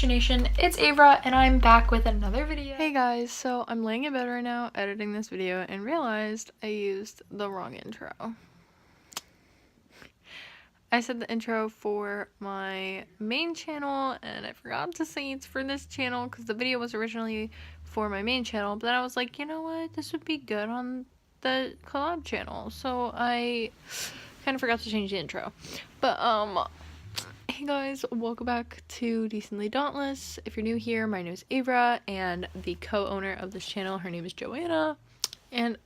Creation Nation, it's Avra and I'm back with another video. Hey guys, so I'm laying in bed right now editing this video and realized I used the wrong intro. I said the intro for my main channel and I forgot to say it's for this channel because the video was originally for my main channel, but then I was like, you know what, this would be good on the collab channel, so I kind of forgot to change the intro. But hey guys, welcome back to Decently Dauntless. If you're new here, my name is Avra, and the co-owner of this channel, her name is Joanna, and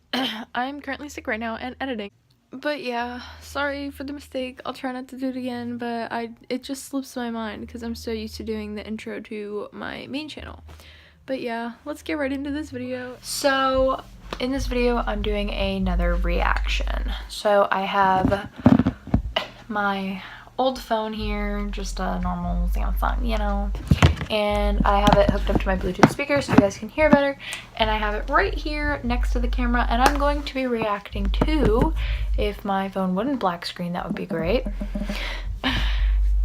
I'm currently sick right now and editing. But yeah, sorry for the mistake. I'll try not to do it again, but it just slips my mind because I'm so used to doing the intro to my main channel. But yeah, let's get right into this video. So in this video, I'm doing another reaction. So I have my old phone here, just a normal Samsung, you know, and I have it hooked up to my Bluetooth speaker so you guys can hear better, and I have it right here next to the camera, and I'm going to be reacting to, if my phone wouldn't black screen, that would be great,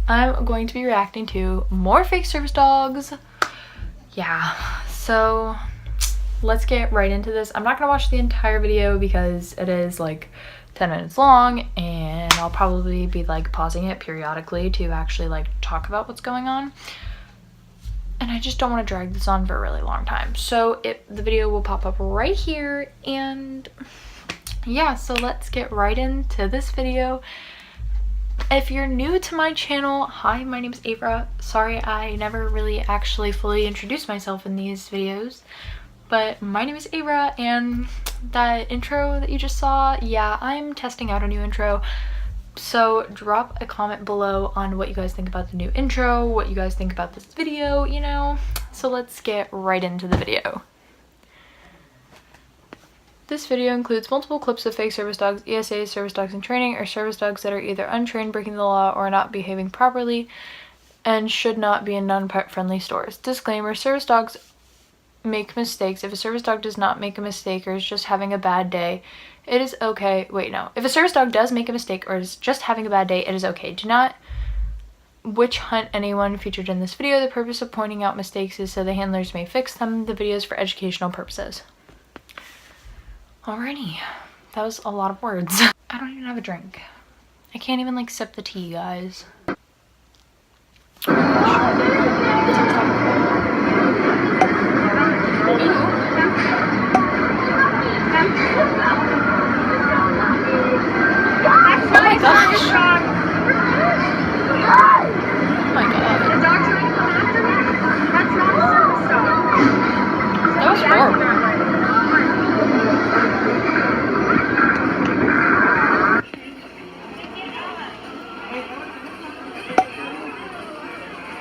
I'm going to be reacting to more fake service dogs. Yeah, so let's get right into this. I'm not gonna watch the entire video because it is like 10 minutes long, and I'll probably be like pausing it periodically to actually like talk about what's going on, and I just don't want to drag this on for a really long time. So the video will pop up right here, and yeah, so let's get right into this video. If you're new to my channel, hi, my name is Avra. Sorry I never really actually fully introduced myself in these videos, but my name is Avra, and that intro that you just saw, yeah, I'm testing out a new intro. So drop a comment below on what you guys think about the new intro, what you guys think about this video, you know. So let's get right into the video. This video includes multiple clips of fake service dogs, ESAs, service dogs in training, or service dogs that are either untrained, breaking the law, or not behaving properly, and should not be in non-pet friendly stores. Disclaimer: service dogs make mistakes. If a service dog does not make a mistake or is just having a bad day, it is okay. Wait, no. If a service dog does make a mistake or is just having a bad day, it is okay. Do not witch hunt anyone featured in this video. The purpose of pointing out mistakes is so the handlers may fix them. The video is for educational purposes. Alrighty. That was a lot of words. I don't even have a drink. I can't even like sip the tea, guys.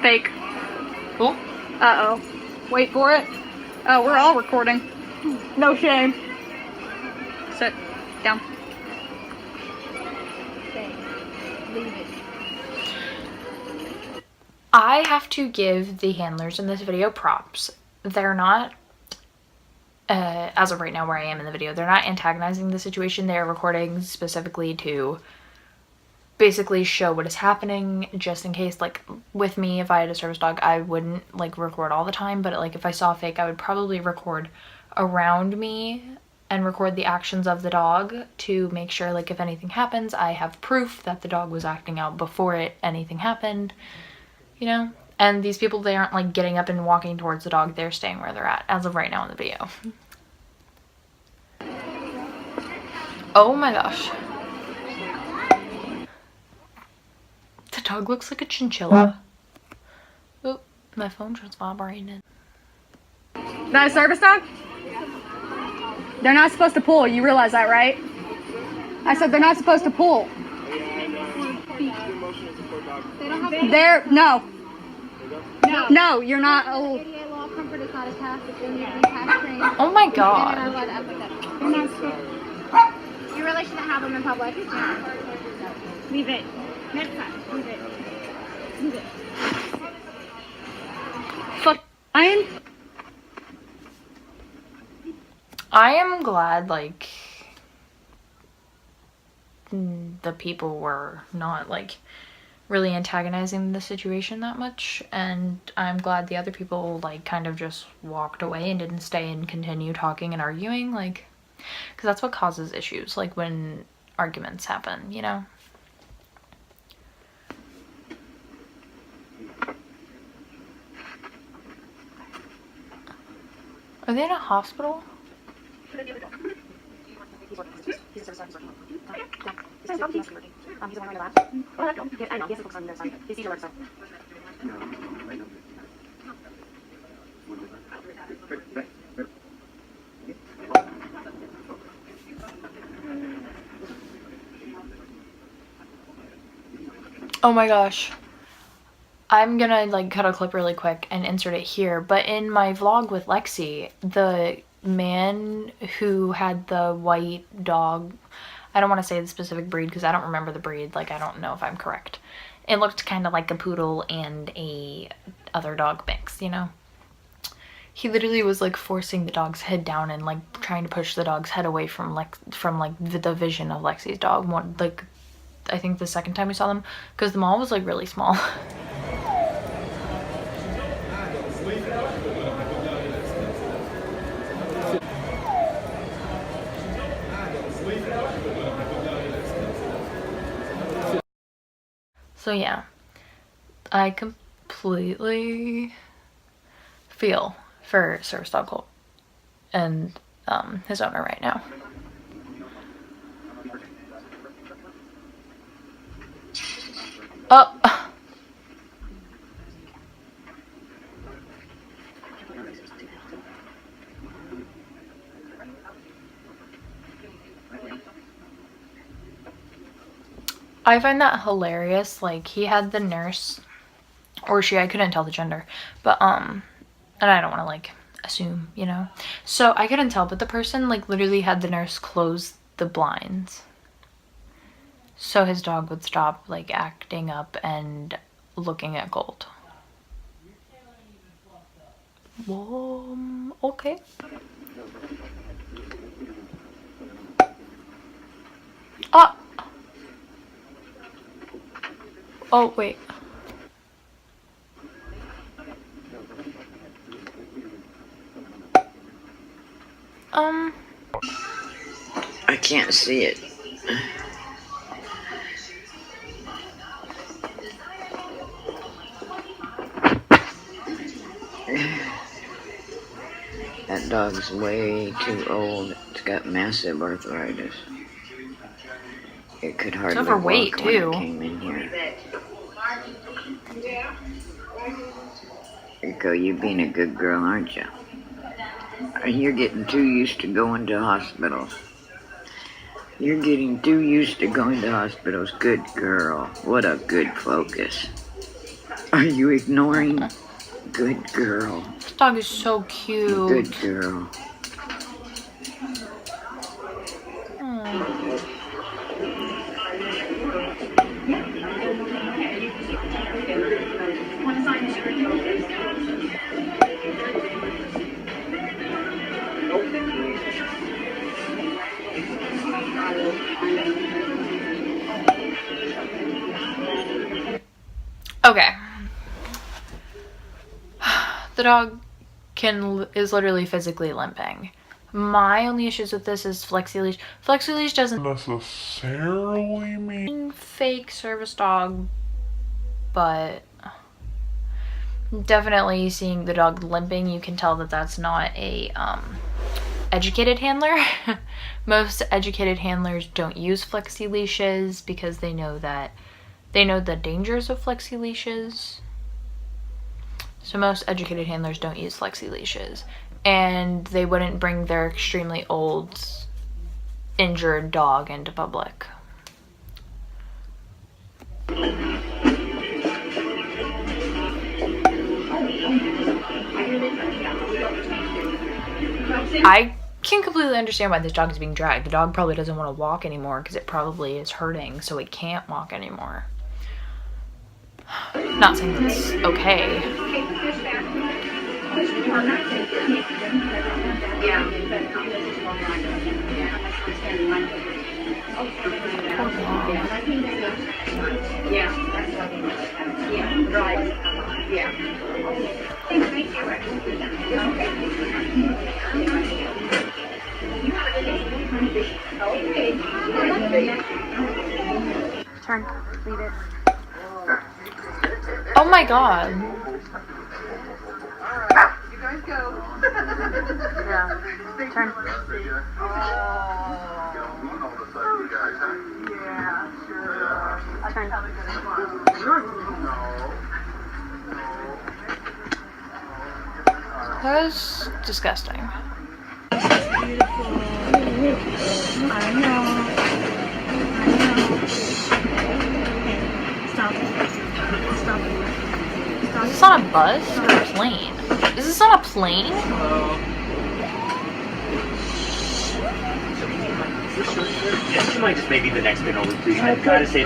Fake. Cool. Uh-oh. Wait for it. Oh, we're all recording. No shame. Sit down. Leave it. I have to give the handlers in this video props. They're not, as of right now where I am in the video, they're not antagonizing the situation. They're recording specifically to basically show what is happening, just in case, like with me, if I had a service dog, I wouldn't like record all the time, but like if I saw a fake, I would probably record around me and record the actions of the dog to make sure, like, if anything happens, I have proof that the dog was acting out before anything happened, you know? And these people, they aren't like getting up and walking towards the dog, they're staying where they're at as of right now in the video. Oh my gosh. The dog looks like a chinchilla. Oop, my phone just vibrated. That a service dog? They're not supposed to pull. You realize that, right? I said they're not supposed to pull. They're no. No, you're not. Oh Oh my god. You really shouldn't have them in public. Leave it. Next time. Leave it. Leave it. fuck. I am glad, like, the people were not, like, really antagonizing the situation that much, and I'm glad the other people like kind of just walked away and didn't stay and continue talking and arguing, like, because that's what causes issues, like when arguments happen, you know. Are they in a hospital? Oh my gosh. I'm gonna like cut a clip really quick and insert it here, but in my vlog with Lexi, the man who had the white dog, I don't want to say the specific breed because I don't remember the breed, like I don't know if I'm correct. It looked kind of like a poodle and a other dog mix, you know? He literally was like forcing the dog's head down and like trying to push the dog's head away from the vision of Lexi's dog. One, like, I think the second time we saw them, because the mall was like really small. So yeah, I completely feel for Service Dog Colt and his owner right now. Oh. I find that hilarious. Like, he had the nurse, or she, I couldn't tell the gender, but and I don't want to like assume, you know, so I couldn't tell, but the person like literally had the nurse close the blinds so his dog would stop like acting up and looking at Gold. Okay. Ah. Oh wait. I can't see it. That dog's way too old. It's got massive arthritis. It could hardly overweight, walk when too. it came in here. Rico, you being a good girl, aren't you? You're getting too used to going to hospitals. You're getting too used to going to hospitals. Good girl. What a good focus. Are you ignoring? Good girl. This dog is so cute. Good girl. Okay. The dog is literally physically limping. My only issues with this is Flexi Leash. Flexi Leash doesn't necessarily mean fake service dog, but definitely seeing the dog limping, you can tell that that's not a educated handler. Most educated handlers don't use Flexi Leashes because they know the dangers of Flexi Leashes. So most educated handlers don't use Flexi Leashes, and they wouldn't bring their extremely old, injured dog into public. I can completely understand why this dog is being dragged. The dog probably doesn't want to walk anymore because it probably is hurting, so it can't walk anymore. Not saying that's okay. Turn. Leave it. Oh my god. Yeah. Turn. Turn. That was disgusting. I know. Stop. Stop. Is this on a bus or a plane? Is this on a plane? This might just maybe the next bit over. I gotta say.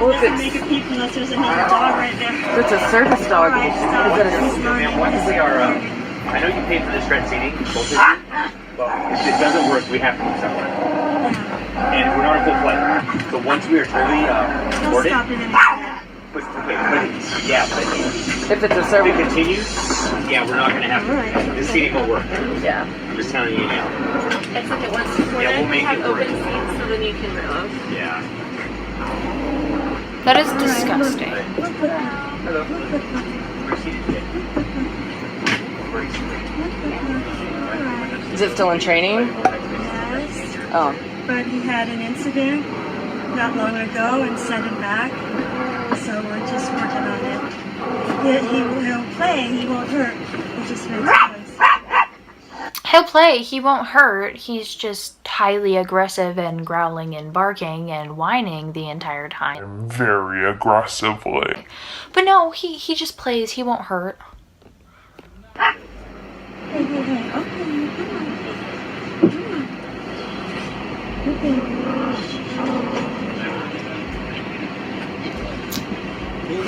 Well, if Make a peep unless there's another dog right there. it's a service dog, Alright, stop. is it He's a... learning. Man, once we are, I know you paid for the shred seating, both of you, but if it doesn't work, we have to move somewhere. And we're not a full flight. So once we are totally He'll sorted, stop it in a minute. but If it's a if service... it continues, yeah, we're not gonna have Alright. the seating will work. Yeah. I'm just telling you now. It's like it wants to for Yeah, we'll make have it work. open seats so then you can move. Yeah. That is disgusting. Hello. We're seated today. Is it still in training? Yes, Oh. but he had an incident not long ago and sent him back. So we're just working on it. He'll play, he won't hurt. He just makes noise. He'll play, he won't hurt. He's just highly aggressive and growling and barking and whining the entire time. Very aggressively. But no, he just plays, he won't hurt. Hey, hey, hey. Okay,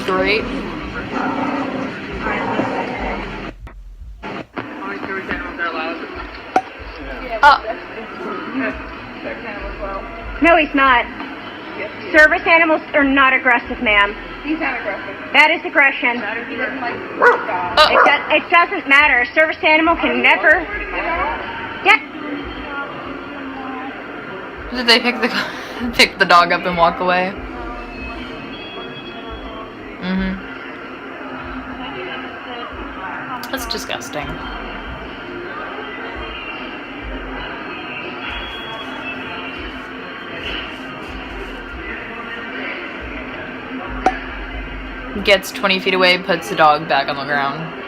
Great. Oh, No, he's not. Service animals are not aggressive, ma'am. He's not aggressive. That is aggression. He doesn't like It doesn't matter. A service animal can never... Yeah. did they pick the dog up and walk away? That's disgusting. Gets 20 feet away, puts the dog back on the ground.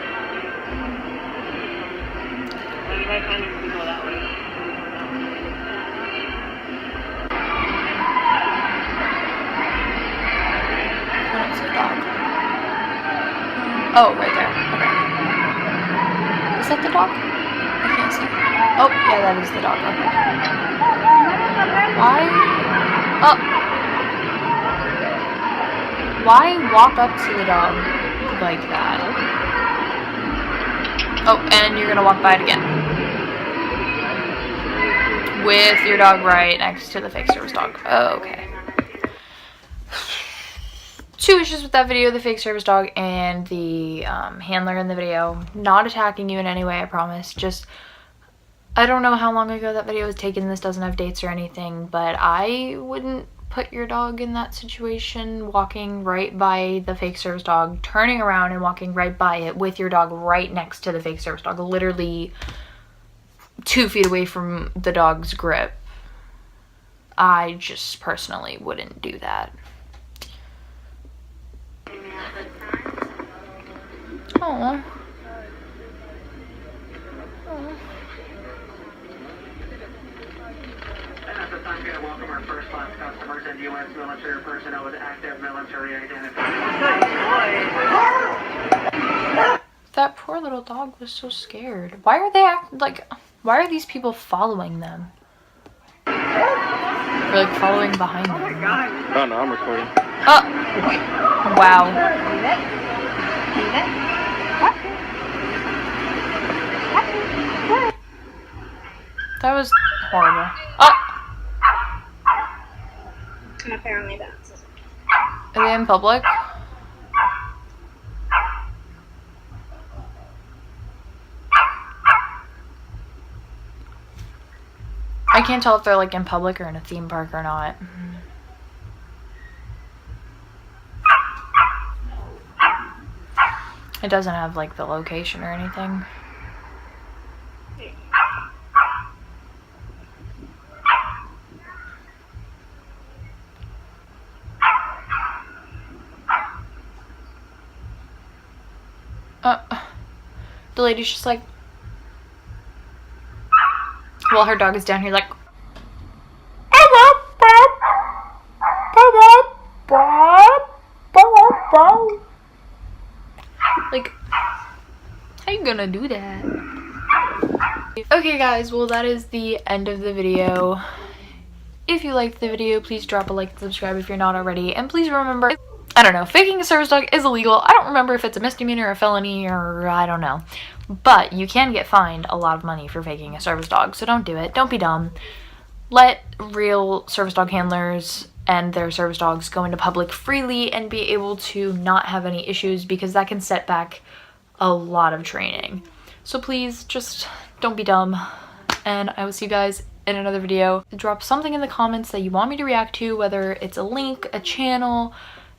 Where is the dog? Oh, right there. Okay. Is that the dog? I can't see. Oh, yeah, that is the dog. Okay. Why? Oh. Why walk up to the dog like that? Oh, and you're gonna walk by it again. With your dog right next to the fake service dog. Oh, okay. Two issues with that video, the fake service dog and the handler in the video. Not attacking you in any way, I promise. Just, I don't know how long ago that video was taken. This doesn't have dates or anything, but I wouldn't put your dog in that situation, walking right by the fake service dog, turning around and walking right by it with your dog right next to the fake service dog, literally 2 feet away from the dog's grip. I just personally wouldn't do that. Aww. At this time, we welcome our first-class customers and U.S. military personnel with active military identification. That poor little dog was so scared. Why are they why are these people following them? Or like following behind them? Oh no, I'm recording. Oh! Wow. That was horrible. Oh! And apparently that's. Are they in public? I can't tell if they're like in public or in a theme park or not. It doesn't have like the location or anything. The lady's just like, well, her dog is down here like, like, how you gonna do that? Okay guys, well that is the end of the video. If you liked the video, please drop a like and subscribe if you're not already, and please remember, I don't know, faking a service dog is illegal. I don't remember if it's a misdemeanor or a felony or I don't know. But you can get fined a lot of money for faking a service dog, so don't do it. Don't be dumb. Let real service dog handlers and their service dogs go into public freely and be able to not have any issues, because that can set back a lot of training. So please just don't be dumb, and I will see you guys in another video. Drop something in the comments that you want me to react to, whether it's a link, a channel,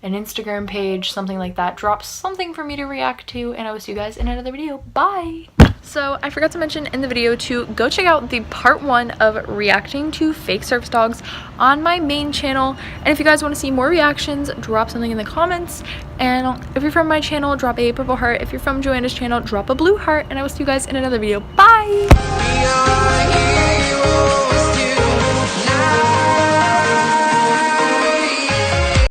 an Instagram page, something like that. Drop something for me to react to, and I will see you guys in another video. Bye! So I forgot to mention in the video to go check out the part 1 of reacting to fake service dogs on my main channel. And if you guys want to see more reactions, drop something in the comments. And if you're from my channel, drop a purple heart. If you're from Joanna's channel, drop a blue heart. And I will see you guys in another video. Bye!